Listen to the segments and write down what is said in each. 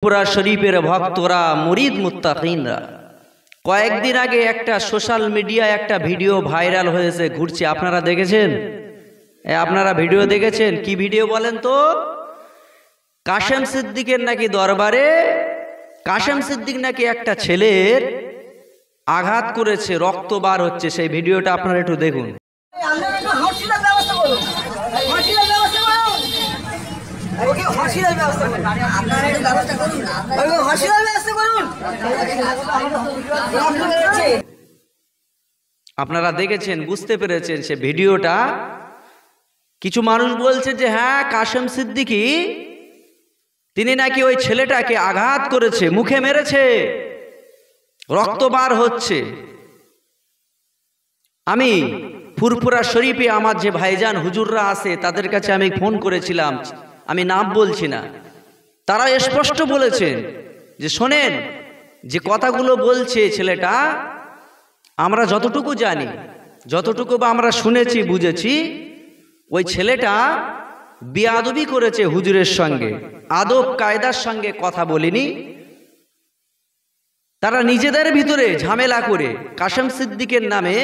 পুরা শরীফের ভক্তরা মুরিদ মুত্তাকিনরা কয়েকদিন আগে একটা সোশ্যাল মিডিয়ায় একটা ভিডিও ভাইরাল হয়েছে, ঘুরছে। আপনারা দেখেছেন? আপনারা ভিডিও দেখেছেন? কি ভিডিও বলেন তো? কাশেম সিদ্দিকের নাকি দরবারে কাশেম সিদ্দিক নাকি একটা ছেলের আঘাত করেছে, রক্ত বার হচ্ছে। সেই ভিডিওটা আপনারা একটু দেখুন। আপনারা দেখেছেন, বুঝতে পেরেছেন সে ভিডিওটা। কিছু মানুষ বলছে যে হ্যাঁ, কাশেম সিদ্দিকী তিনি নাকি ওই ছেলেটাকে আঘাত করেছে, মুখে মেরেছে, রক্ত বার হচ্ছে। আমি ফুরফুরা শরীফে আমার যে ভাইজান হুজুররা আছে তাদের কাছে আমি ফোন করেছিলাম, আমি নাম বলছি না। তারা স্পষ্ট বলেছেন যে শোনেন, যে কথাগুলো বলছে ছেলেটা, আমরা যতটুকু জানি, যতটুকু বা আমরা শুনেছি বুঝেছি, ওই ছেলেটা বেয়াদবি করেছে হুজুরের সঙ্গে, আদব কায়দার সঙ্গে কথা বলেনি। তারা নিজেদের ভিতরে ঝামেলা করে কাশেম সিদ্দিকের নামে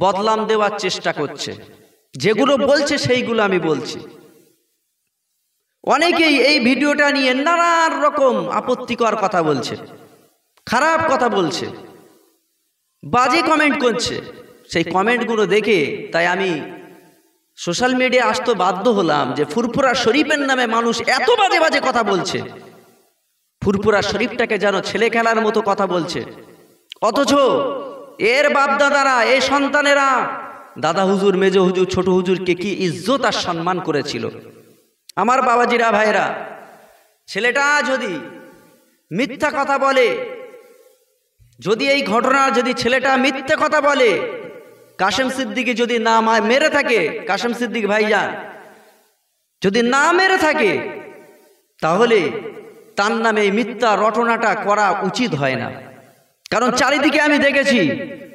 বদনাম দেওয়ার চেষ্টা করছে। যেগুলো বলছে সেইগুলো আমি বলছি। অনেকেই এই ভিডিওটা নিয়ে নানান রকম আপত্তিকর কথা বলছে, খারাপ কথা বলছে, বাজে কমেন্ট করছে। সেই কমেন্টগুলো দেখে তাই আমি সোশ্যাল মিডিয়া আসতে বাধ্য হলাম যে ফুরফুরা শরীফের নামে মানুষ এত বাজে বাজে কথা বলছে। ফুরফুরা শরীফটাকে যেন ছেলে খেলার মতো কথা বলছে, অথচ এর বাপদাদারা, এই সন্তানেরা দাদা হুজুর, মেজ হুজুর, ছোট হুজুরকে কি ইজ্জত আর সম্মান করেছিল। আমার বাবাজিরা, ভাইরা, ছেলেটা যদি মিথ্যা কথা বলে, যদি এই ঘটনা, যদি ছেলেটা মিথ্যা কথা বলে, কাশেম সিদ্দিকী যদি না মেরে থাকে, কাশেম সিদ্দিক ভাইজান যদি না মেরে থাকে, তাহলে তার নামে এই মিথ্যা রটনাটা করা উচিত হয় না। কারণ চারিদিকে আমি দেখেছি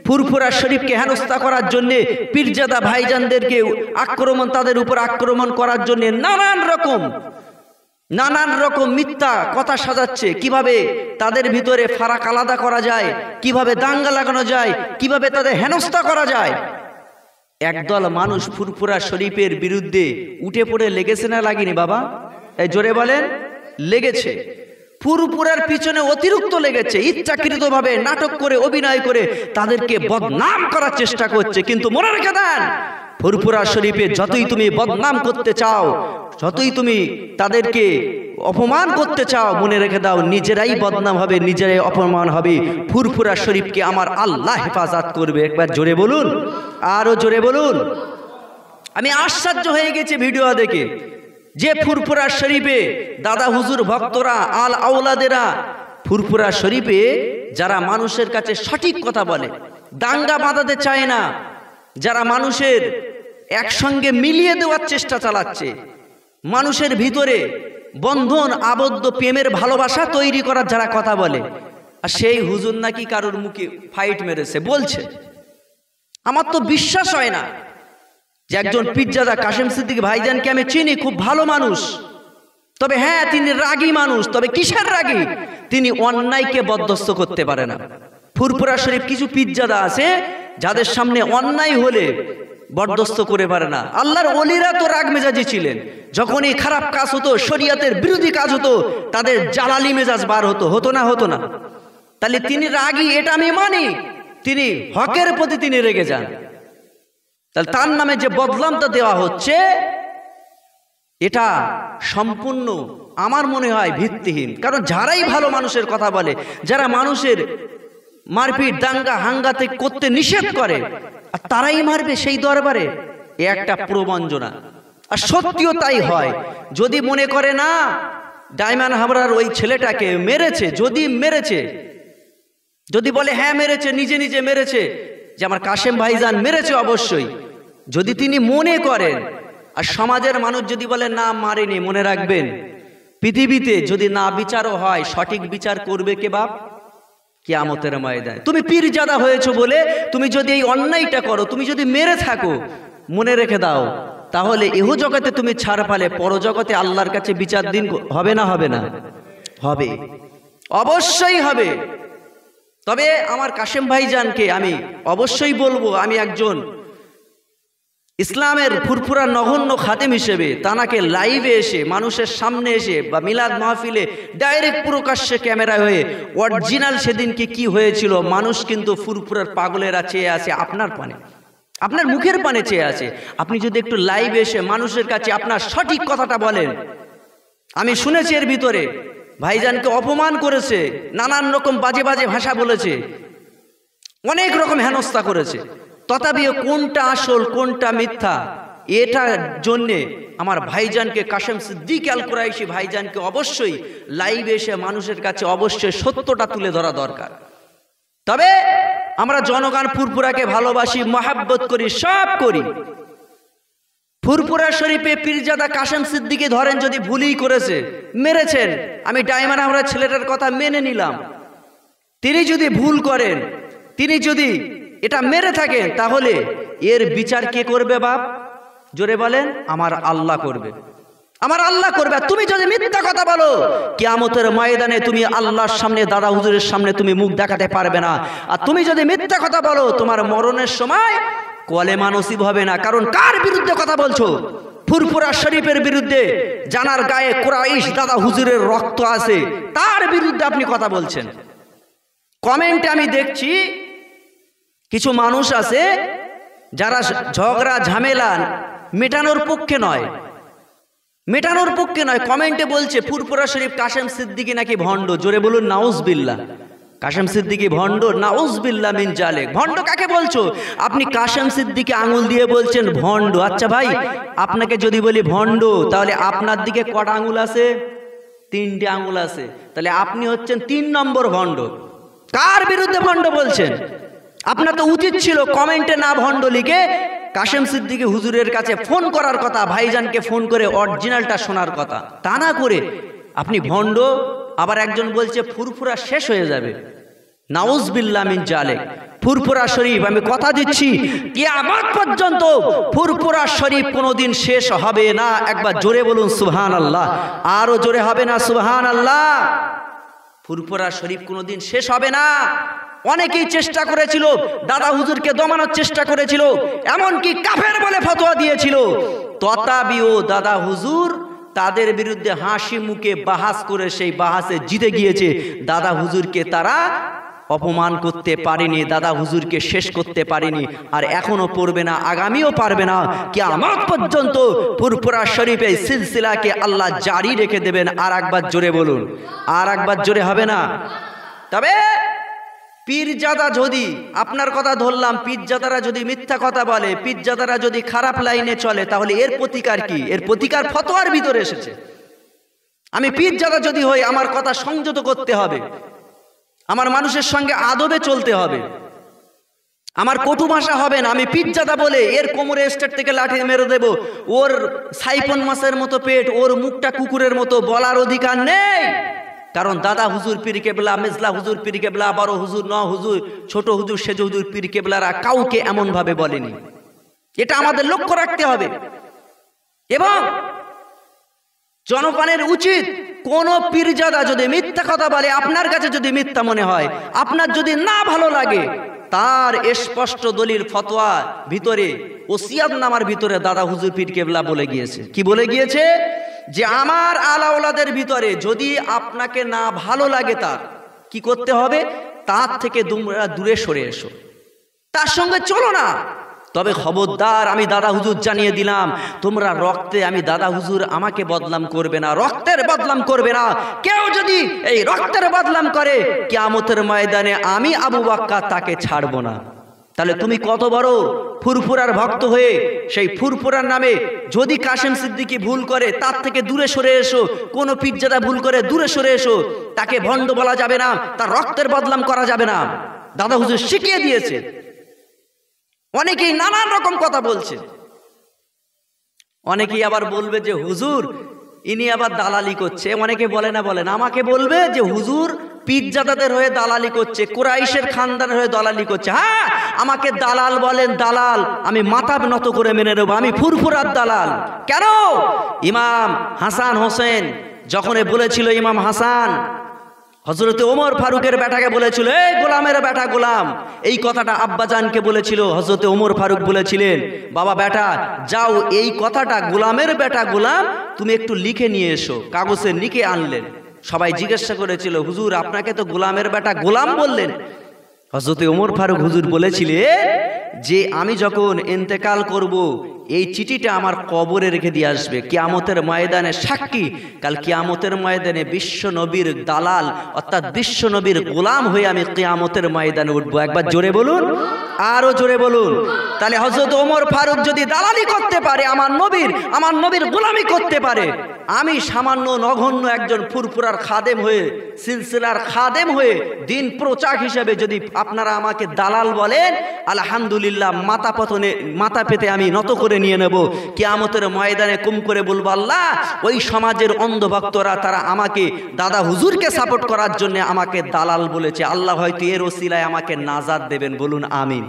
ফুরফুরা শরীফকে হেনস্থা করার জন্যে, পীরজাদা ভাইজানদেরকে আক্রমণ, তাদের উপর আক্রমণ করার জন্যে নানান রকম মিথ্যা কথা সাজাচ্ছে। কিভাবে তাদের ভিতরে ফারাক আলাদা করা যায়, কিভাবে দাঙ্গা লাগানো যায়, কিভাবে তাদের হেনস্থা করা যায়। একদল মানুষ ফুরফুরা শরীফের বিরুদ্ধে উঠে পড়ে লেগেছে না লাগেনি বাবা? এই জোরে বলেন। লেগেছে। ফুরফুরার পিছনে অতিরিক্ত লেগেছে, ইচ্ছাকৃতভাবে নাটক করে, অভিনয় করে তাদেরকে বদনাম করার চেষ্টা করছে। কিন্তু মনে রেখে দেন, ফুরফুরা শরীফে যতই তুমি বদনাম করতে চাও, যতই তুমি তাদেরকে অপমান করতে চাও, মনে রেখে দাও নিজেরাই বদনাম হবে, নিজেরাই অপমান হবে। ফুরফুরা শরীফকে আমার আল্লাহ হেফাজত করবে। একবার জোরে বলুন, আরো জোরে বলুন। আমি আশ্চর্য হয়ে গেছি ভিডিও দেখে, যে ফুরফুরা শরীফে দাদা হুজুর ভক্তরা, আল আওলাদেরা, ফুরফুরা শরীফে যারা মানুষের কাছে সঠিক কথা বলে, দাঙ্গা বাঁধাতে চায় না, যারা মানুষের একসঙ্গে মিলিয়ে দেওয়ার চেষ্টা চালাচ্ছে, মানুষের ভিতরে বন্ধন, আবদ্ধ প্রেমের ভালোবাসা তৈরি করার যারা কথা বলে, আর সেই হুজুর নাকি কারোর মুখে ফাইট মেরেছে বলছে। আমার তো বিশ্বাস হয় না যে একজন পীরজাদা কাশেম সিদ্দিক ভাইজানকে আমি চিনি, খুব ভালো মানুষ। তবে হ্যাঁ, তিনি রাগী মানুষ। তবে কিসের রাগী? তিনি অন্যায়কে বরদাস্ত করতে পারে না। ফুরফুরা শরীফ কিছু পীরজাদা আছে যাদের সামনে অন্যায় হলে বরদাস্ত করে পারে না। আল্লাহর ওলিরা তো রাগ মেজাজি ছিলেন। যখনই খারাপ কাজ হতো, শরীয়তের বিরোধী কাজ হতো, তাদের জালালি মেজাজ বার হতো না? হতো না? তাহলে তিনি রাগী, এটা আমি মানি। তিনি হকের প্রতি তিনি রেগে যান। তাহলে তার নামে যে বদনামটা দেওয়া হচ্ছে, এটা সম্পূর্ণ আমার মনে হয় ভিত্তিহীন। কারণ যারাই ভালো মানুষের কথা বলে, যারা মানুষের মারপিট, দাঙ্গা হাঙ্গাতে করতে নিষেধ করে, আর তারাই মারবে সেই দরবারে, এ একটা প্রবঞ্চনা। আর সত্যিও তাই হয়। যদি মনে করে না ডায়মন্ড হাবরার ওই ছেলেটাকে মেরেছে, যদি বলে হ্যাঁ মেরেছে, নিজে নিজে মেরেছে, যে আমার কাশেম ভাইজান মেরেছে, অবশ্যই যদি তিনি মনে করেন, আর সমাজের মানুষ যদি বলে না মারেনি, মনে রাখবেন পৃথিবীতে যদি না বিচারও হয়, সঠিক বিচার করবে কে বাপ? কিয়ামতের ময়দানে। তুমি পীরজাদা হয়েছো বলে তুমি যদি এই অন্যায়টা করো, তুমি যদি মেরে থাকো, মনে রেখে দাও তাহলে ইহ জগতে তুমি ছাড় পালে, পরজগতে আল্লাহর কাছে বিচার দিন হবে না? হবে না? হবে, অবশ্যই হবে। তবে আমার কাশেম ভাইজানকে আমি অবশ্যই বলবো, আমি একজন ইসলামের ফুরফুরা নগণ্য খাদেম হিসেবে তানাকে লাইভে এসে মানুষের সামনে এসে বা মিলাদ মাহফিলে ডাইরেক্ট প্রকাশ্যে ক্যামেরা হয়ে অরিজিনাল সেদিনকে কি হয়েছিল, মানুষ কিন্তু ফুরফুরার পাগলেরা চেয়ে আছে আপনার পানে, আপনার মুখের পানে চেয়ে আছে। আপনি যদি একটু লাইভে এসে মানুষের কাছে আপনার সঠিক কথাটা বলেন। আমি শুনেছি এর ভিতরে ভাইজানকে অপমান করেছে, নানান রকম বাজে বাজে ভাষা বলেছে, অনেক রকম হেনস্থা করেছে, তথাপিও কোনটা আসল কোনটা মিথ্যা এটার জন্যে আমার ভাইজানকে কাশেম সিদ্দিক আল কুরাইশি ভাইজানকে অবশ্যই লাইভে এসে মানুষের কাছে অবশ্যই সত্যটা তুলে ধরা দরকার। তবে আমরা জনগণ ফুরফুরাকে ভালোবাসি, মহাব্বত করি, সব করি। ফুরফুরা শরীফে পীরজাদা কাশেম সিদ্দিকী ধরেন যদি ভুলই করেছে, মেরেছেন, আমি ডায়মন্ড আমরা ছেলেটার কথা মেনে নিলাম। তিনি যদি ভুল করেন, তিনি যদি এটা মেরে থাকেন, তাহলে এর বিচার কে করবে বাপ? জোরে বলেন। আমার আল্লাহ করবে, আমার আল্লাহ করবে। তুমি যদি মিথ্যা কথা বলো, কিয়ামতের ময়দানে তুমি আল্লাহর সামনে, দাদা হুজুরের সামনে তুমি মুখ দেখাতে পারবে না। আর তুমি যদি মিথ্যা কথা বলো, তোমার মরণের সময় কলেমা নসিব হবে না। কারণ কার বিরুদ্ধে কথা বলছো? ফুরফুরা শরীফের বিরুদ্ধে, জানার গায়ে কুরাইশ দাদা হুজুরের রক্ত আছে, তার বিরুদ্ধে আপনি কথা বলছেন। কমেন্টে আমি দেখছি কিছু মানুষ আছে যারা ঝগড়া ঝামেলা মেটানোর পক্ষে নয়, মেটানোর পক্ষে নয়, কমেন্টে বলছে ফুরফুরা শরীফ কাশেম সিদ্দিকী নাকি ভণ্ড। জোরে বলুন নাউজবিল্লাহ। কাশেম সিদ্দিকী ভণ্ড, নাউজবিল্লাহ মিন জালিক। ভণ্ড কাকে বলছো? আপনি কাশেম সিদ্দিকী আঙুল দিয়ে বলছেন ভণ্ড। আচ্ছা ভাই, আপনাকে যদি বলি ভণ্ড, তাহলে আপনার দিকে কটা আঙুল আছে? 3টে আঙুল আছে। তাহলে আপনি হচ্ছেন 3 নম্বর ভণ্ড। কার বিরুদ্ধে ভণ্ড বলছেন? আপনার তো উচিত ছিল কমেন্টে না ভণ্ড লিখে কাশেম সিদ্দিকী হুজুরের কাছে ফোন করার কথা, ভাইজানকে ফোন করে অরিজিনালটা শোনার কথা। তা না করে আপনি ভণ্ড। আবার একজন বলছে ফুরফুরা শেষ হয়ে যাবে। নাউজবিল্লাহ মিন জালিক। ফুরফুরা শরীফ, আমি কথা দিচ্ছি কিয়ামত পর্যন্ত ফুরফুরা শরীফ কোনোদিন শেষ হবে না। একবার জোরে বলুন সুবহানাল্লাহ। আরো জোরে হবে না সুবহানাল্লাহ? ফুরফুরা শরীফ কোনোদিন শেষ হবে না। অনেকেই চেষ্টা করেছিল, দাদা হুজুরকে দমানোর চেষ্টা করেছিল, এমনকি কাফের বলে ফতোয়া দিয়েছিল। তথাপিও দাদা হুজুর তাদের বিরুদ্ধে হাসি মুখে বাহাস করে সেই বাহাসে জিতে গিয়েছে। দাদা হুজুরকে তারা অপমান করতে পারেনি, দাদা হুজুরকে শেষ করতে পারেনি, আর এখনো পড়বে না, আগামীও পারবে না। কিয়ামত পর্যন্ত ফুরফুরা শরীফে সিলসিলাকে আল্লাহ জারি রেখে দেবেন। আর একবার জোরে বলুন, আর একবার জোরে হবে না? তবে পীরজাদা, যদি আপনার কথা ধরলাম, পীরজাদারা যদি মিথ্যা কথা বলে, পীরজাদারা যদি খারাপ লাইনে চলে, তাহলে এর প্রতিকার কি? এর প্রতিকার ফতোয়ার ভিতরে এসেছে। আমি পীরজাদা যদি হই, আমার কথা সংযত করতে হবে, আমার মানুষের সঙ্গে আদবে চলতে হবে, আমার কটু ভাষা হবে না। আমি পীরজাদা বলে এর কোমরে স্টেট থেকে লাঠি মেরে দেব, ওর সাইফন মাছের মতো পেট, ওর মুখটা কুকুরের মতো বলার অধিকার নেই। কারণ দাদা হুজুর পীর কেবলা, মেজলা হুজুর পীর কেবলা, বড় হুজুর, ন হুজুর, ছোট হুজুর, সেজ হুজুর পীর কেবলারা কাউকে এমন ভাবে বলেনি। এটা আমাদের লক্ষ্য রাখতে হবে। এবং জনগণের উচিত, কোন পীরজাদা যদি মিথ্যা কথা বলে, আপনার কাছে যদি মিথ্যা মনে হয়, আপনার যদি না ভালো লাগে, তার স্পষ্ট দলিল ফতোয়া ভিতরে, ওসিয়াত নামার ভিতরে দাদা হুজুর পীর কেবলা বলে গিয়েছে। কি বলে গিয়েছে? যে আমার আলাওলাদের ভিতরে যদি আপনাকে না ভালো লাগে, তার কি করতে হবে? তার থেকে তোমরা দূরে সরে এসো, তার সঙ্গে চলো না। তবে খবরদার, আমি দাদা হুজুর জানিয়ে দিলাম, তোমরা রক্তে, আমি দাদা হুজুর, আমাকে বদনাম করবে না, রক্তের বদনাম করবে না। কেউ যদি এই রক্তের বদনাম করে, কিয়ামতের ময়দানে আমি আবু বকর তাকে ছাড়বো না। তাহলে তুমি কত বড় ফুরফুরার ভক্ত হয়ে সেই ফুরফুরার নামে যদি কাশেম সিদ্দিকী ভুল করে, তার থেকে দূরে সরে এসো। কোন পীরজাদা ভুল করে, দূরে সরে এসো। তাকে ভণ্ড বলা যাবে না, তার রক্তের বদনাম করা যাবে না। দাদা হুজুর শিখিয়ে দিয়েছে। অনেকেই নানান রকম কথা বলছে। অনেকেই আবার বলবে যে হুজুর ইনি আবার দালালি করছে। অনেকে বলে না, বলেন, আমাকে বলবে যে হুজুর পীরজাদাদের হয়ে দালালি করছে, কুরাইশের খানদানের হয়ে দালালি করছে। হ্যাঁ, আমাকে দালাল বলেন, দালাল, আমি মাথা নত করে মেনে নেব, আমি ফুরফুরার দালাল। কেন? ইমাম হাসান হোসেন যখন বলেছিল ইমাম হাসান হযরতে ওমর ফারুকের বেটাকে বলেছিল, এই গোলামের বেটা গোলাম, এই কথাটা আব্বাজানকে বলেছিল। হযরতে ওমর ফারুক বলেছিলেন, বাবা বেটা যাও, এই কথাটা গোলামের বেটা গোলাম তুমি একটু লিখে নিয়ে এসো। কাগজে লিখে আনলেন। সবাই জিজ্ঞাসা করেছিল, হুজুর আপনাকে তো গোলামের বেটা গোলাম বললেন। হযরতে ওমর ফারুক হুজুর বলেছিলেন যে আমি যখন ইন্তেকাল করব এই চিঠিটা আমার কবরে রেখে দিয়ে আসবে, কিয়ামতের ময়দানে সাক্ষী। কাল কিয়ামতের ময়দানে বিশ্ব নবীর দালাল অর্থাৎ বিশ্ব নবীর গোলাম হয়ে আমি কিয়ামতের ময়দানে উঠবো। একবার জোরে বলুন, আরো জোরে বলুন। তাহলে হযরত ওমর ফারুক যদি দালালি করতে পারে, আমার নবীর গোলামি করতে পারে, আমি সামান্য নগণ্য একজন ফুরফুরার খাদেম হয়ে, সিলসিলার খাদেম হয়ে, দিন প্রচারক হিসেবে যদি আপনারা আমাকে দালাল বলেন, আলহামদুলিল্লাহ মাথা পেতে আমি নত করে নিয়ে নেব। কিয়ামতের ময়দানে কুম করে বলবো, আল্লাহ ওই সমাজের অন্ধভক্তরা তারা আমাকে দাদা হুজুরকে সাপোর্ট করার জন্য আমাকে দালাল বলেছে, আল্লাহ হয়তো এর ওসিলায় আমাকে নাজাত দেবেন। বলুন আমিন,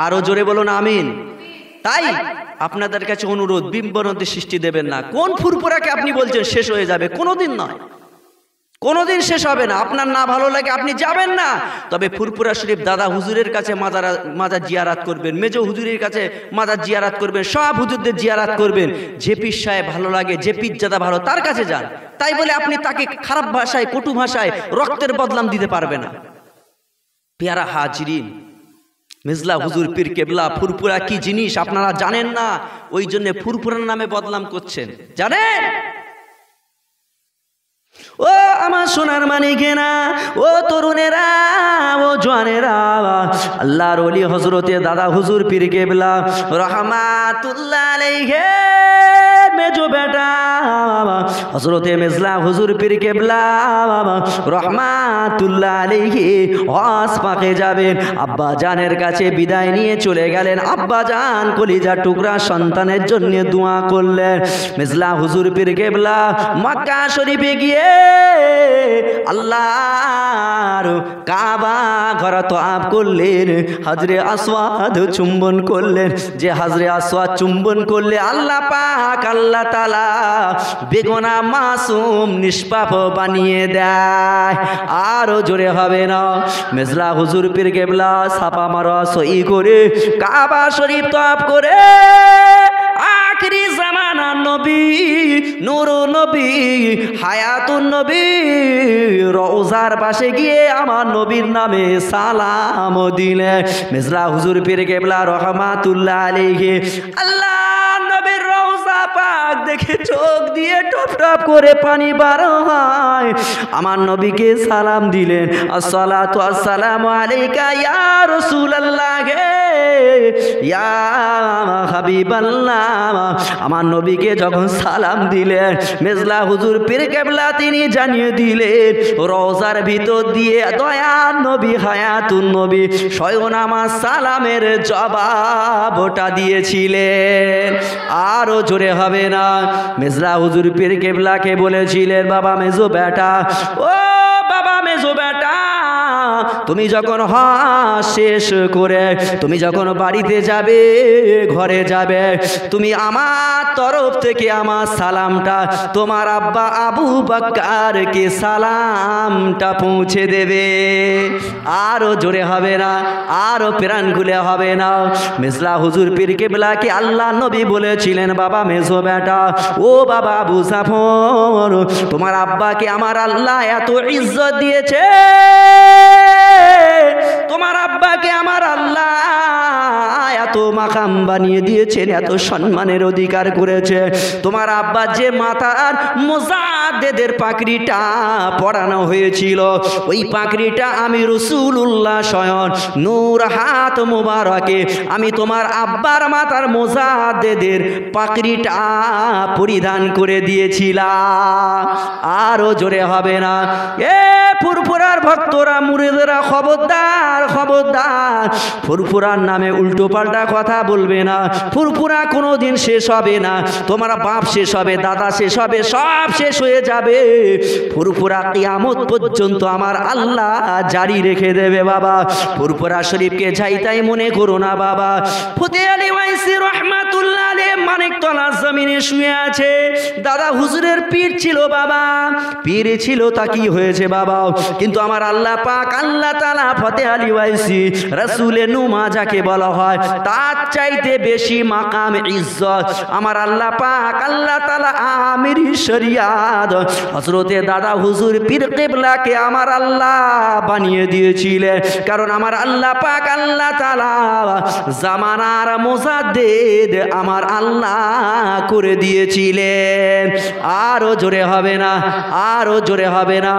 আরো জোরে বলুন আমিন। তাই আপনাদের কাছে অনুরোধ, বিম্বনতি সৃষ্টি দেবেন না। কোন ফুরফুরাকে আপনি বলছেন শেষ হয়ে যাবে? কোনোদিন নয়, কোনোদিন শেষ হবে না। আপনার না ভালো লাগে আপনি যাবেন না, তবে ফুরফুরা শরীফ দাদা হুজুরের কাছে মাজার জিয়ারাত করবেন, মেজো হুজুরের কাছে মাজার জিয়ারাত করবেন, সব হুজুরদের জিয়ারাত করবেন। যে পীর সাহেব ভালো লাগে, যে পীরজাদা ভালো, তার কাছে যান। তাই বলে আপনি তাকে খারাপ ভাষায়, কটু ভাষায় রক্তের বদনাম দিতে পারবে না। পেয়ারা হাজিরিন, মিজলা হুজুর পীর কেবলা ফুরফুরা কি জিনিস আপনারা জানেন না, ওই জন্য ফুরফুরার নামে বদনাম করছেন, জানেন? ও আমার সোনার মানিকেরা, ও তরুণেরা, ও জওয়ানেরা, আল্লাহর ওলি হযরতে দাদা হুজুর পীর কেবলা রহমাতুল্লাহ আলাইহি মেজো বেটা হযরতে মিজলা হুজুর পীর কেবলা রহমাতুল্লাহ আলাইহি হজ পাকে যাবেন। আব্বা জানের কাছে বিদায় নিয়ে চলে গেলেন। আব্বা জান কলিজার টুকরা সন্তানের জন্য দোয়া করলেন। মিজলা হুজুর পীর কেবলা মক্কা শরীফে গিয়ে আল্লাহর কাবা ঘর তওয়াফ করলেন, হাজরে আসওয়াদ চুম্বন করলেন। যে হাজরে আসওয়াদ চুম্বন করলে আল্লাহ পাক, আল্লাহ তাআলা বেগুনা মাসুম নিষ্পাপ বানিয়ে দেয়। আরো জোরে হবে না। মিজলা হুজুর পীর কেবলা ছাপা মারা সই করে কাবা শরীফ তওয়াফ করে আখিরি জামানা নবী, নূর নবী, হায়াতুন নবী রওজার পাশে গিয়ে আমার নবীর নামে সালাম দিলেন। মিজলা হুজুর পীর কেবলা রহমাতুল্লাহ আলাইহি আল্লাহ নবীর রওজা পাক দেখে চোখ দিয়ে টপ টপ করে পানি বার হয়। আমার নবীকে সালাম দিলেন, আসসালাতু আসসালামু আলাইকা ইয়া রাসূলুল্লাহ, ইয়া হাবিবাল্লাহ। আমার নবীকে যখন সালাম দিলেন, মিজলা হুজুর পীর কেবলা তিনি জানিয়ে দিলেন, রওজার ভিতর দিয়ে দয়ার নবী, হায়াতুন নবী স্বয়ং আমার সালামের জবাবটা দিয়েছিলেন। আরো জোরে হবে না। মিজলা হুজুর পীর কেবলাকে বলেছিলেন, বাবা মেজো বেটা, ও বাবা মেজো বেটা, তুমি যখন হজ শেষ করে তুমি যখন বাড়িতে যাবে, ঘরে যাবে, তুমি আমার তরফ থেকে আমার সালামটা তোমার আব্বা আবু বকরকে সালামটা পৌঁছে দেবে। আরো জোরে হবে না, আরো প্রাণ খুলে হবে না। মিজলা হুজুর পীর কেবলাকে আল্লাহ নবী বলেছিলেন, বাবা মেজো বেটা, ও বাবা আবু জাফর, তোমার আব্বাকে আমার আল্লাহ এত ইজ্জত দিয়েছে, তোমার আব্বাকে আমার আল্লাহ এত মাকাম বানিয়ে দিয়েছেন, এত সম্মানের অধিকার করেছে। তোমার আব্বা যে মাথার মুজাদ্দেদের পাগড়িটা পরানো হয়েছিল, ওই পাগড়িটা আমি রাসূলুল্লাহ স্বয়ং নূর হাত মুবারকে আমি তোমার আব্বার মাথার মুজাদ্দেদের পাগড়িটা পরিধান করে দিয়েছিলাম। আরো জোরে হবে না। এ ফুরফুরার ভক্তরা মুরিদরা খবরদার খবরদার, ফুরফুরার নামে উল্টো পাল্টা কথা বলবে না। ফুরফুরা কোনোদিন শেষ হবে না। তোমার বাপ শেষ হবে, দাদা শেষ হবে, সব শেষ হয়ে যাবে। ফুরফুরা কিয়ামত পর্যন্ত আমার আল্লাহ জারি রেখে দেবে বাবা। ফুরফুরা শরীফকে যাইতাই মনে করো না বাবা। ফতে আলী ওয়াইসি রহমাতুল্লাহ আলাইহি মানিকতলা জমিনে শুয়ে আছে। দাদা হুজুরের পীর ছিল বাবা, পীর ছিল, তা কি হয়েছে বাবা? কিন্তু আমার আল্লাহ পাক আল্লাহ তাআলা ফতে আলী ওয়াইসি রাসূলে নুমা যাকে বলা হয়, তার চাইতে বেশি মাকাম ইজ্জত আমার আল্লাহ পাক আল্লাহ তাআলা আমির শরিয়াত হযরতে দাদা হুজুর পীর কিবলাকে আমার আল্লাহ বানিয়ে দিয়েছিলেন। কারণ আমার আল্লাহ পাক আল্লাহ তাআলা জামানার মুজাদ্দিদ আমার আল্লাহ করে দিয়েছিলেন। আরো জোরে হবে না, আরো জোরে হবে না।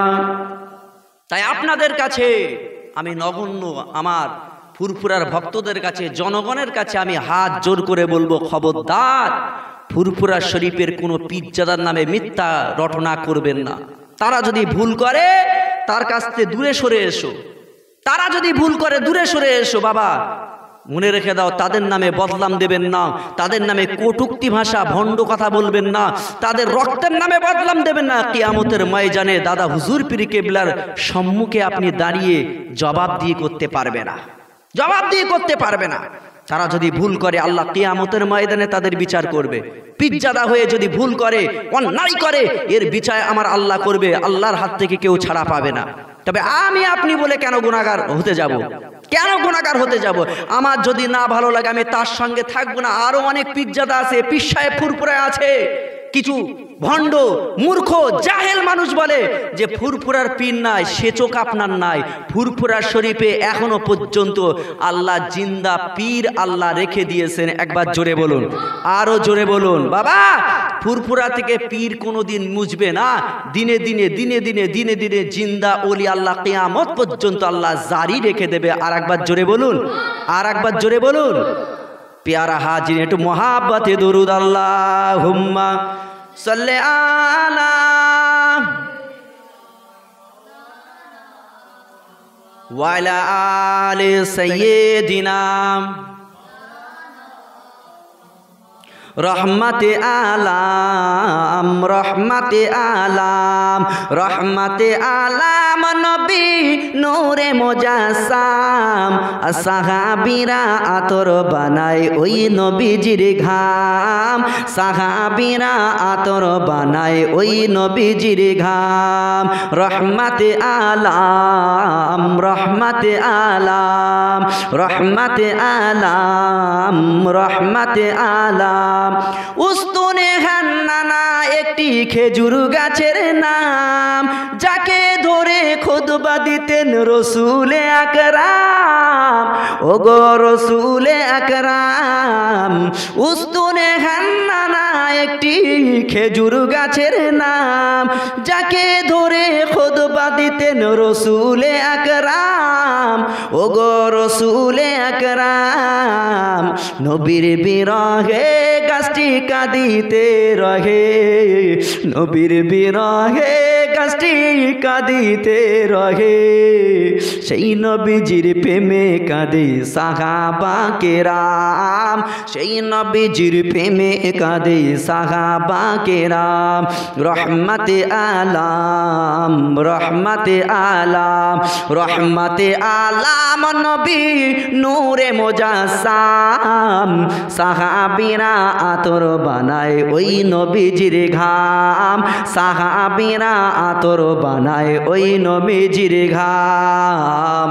তাই আপনাদের কাছে আমি নগণ্য আমার ফুরফুরার ভক্তদের কাছে, জনগণের কাছে আমি হাত জোর করে বলবো, খবরদার ফুরফুরা শরীফের কোনো পীরজাদার নামে মিথ্যা রটনা করবেন না। তারা যদি ভুল করে তার কাছ থেকে দূরে সরে এসো। তারা যদি ভুল করে দূরে সরে এসো বাবা। মনে রেখে দাও, তাদের নামে বদনাম দেবেন না, তাদের নামে কটূক্তি ভাষা ভণ্ড কথা বলবেন না, তাদের রক্তের নামে বদনাম দেবেন না। কিয়ামতের ময়দানে দাদা হুজুর পীর কিবলার সম্মুখে আপনি দাঁড়িয়ে জবাব দিয়ে করতে পারবে না, জবাব দিয়ে করতে পারবে না। তারা যদি ভুল করে আল্লাহ কিয়ামতের ময়দানে তাদের বিচার করবে। পীরজাদা হয়ে যদি ভুল করে, অন্যায় করে, এর বিচার আমার আল্লাহ করবে। আল্লাহর হাত থেকে কেউ ছাড়া পাবে না। তবে আমি আপনি বলে কেন গুনাহগার হতে যাব? কেন গুনাহগার হতে যাব? আমার যদি না ভালো লাগে আমি তার সঙ্গে থাকবো না। আরো অনেক পীরজাদা আছে, পীর সাহেব ফুরফুরা আছে। কিছু ভণ্ড মূর্খ জাহেল মানুষ বলে যে ফুরফুরার পীর নাই, সে চোখ আপনার নাই। ফুরফুরা শরীফে এখনো পর্যন্ত আল্লাহ জিন্দা পীর আল্লাহ রেখে দিয়েছেন। একবার জোরে বলুন, আরো জোরে বলুন বাবা। ফুরফুরা থেকে পীর কোনোদিন মুছবে না। দিনে দিনে দিনে দিনে দিনে দিনে জিন্দা ওলি আল্লাহ কিয়ামত পর্যন্ত আল্লাহ জারি রেখে দেবে। আর একবার জোরে বলুন, আর একবার জোরে বলুন। प्यारा हाजिर একটু मोहब्बत दुरूद अल्लाहुम्मा सल्ले आला वाला आले सय्यिदिना रहमते आलाम रहमते आलाम रहमते आलाम नबी नूरे मुजास्साम साहाबीरा आतर बानाय ओई नबीजिर घाम साहाबीरा आतर बानाय ओई नबीजिर घाम रहमते आलाम रहमते आलाम रहमते आलाम रहमते आलाम उस्तुने हान्नाना একটি খেজুর গাছের নাম যাকে ধরে খুতবা দিতেন রাসূলে আকরাম ওগো রাসূলে আকরাম উস্তুনে হান্নানা একটি খেজুর গাছের নাম যাকে ধরে খুতবা দিতেন রাসূলে আকরাম ওগো রাসূলে আকরাম নবীর বিরহে গাছটি কাঁদিতে রহে নবীর বিরহে গাছটি কাঁদিতে রহে সেই নবীজির প্রেমে কাঁদে সাহাবা কেরাম সেই নবীজির প্রেমে কাঁদে সাহাবা কেরাম রহমতে আলাম রহমতে আলাম রহমতে আলাম নবী নূরে মুজাসসাম সাহাবীরা আতর বানায় ওই নবীজির ঘাম সাহাবীরা আতর বানায় ওই নবীজির ঘাম।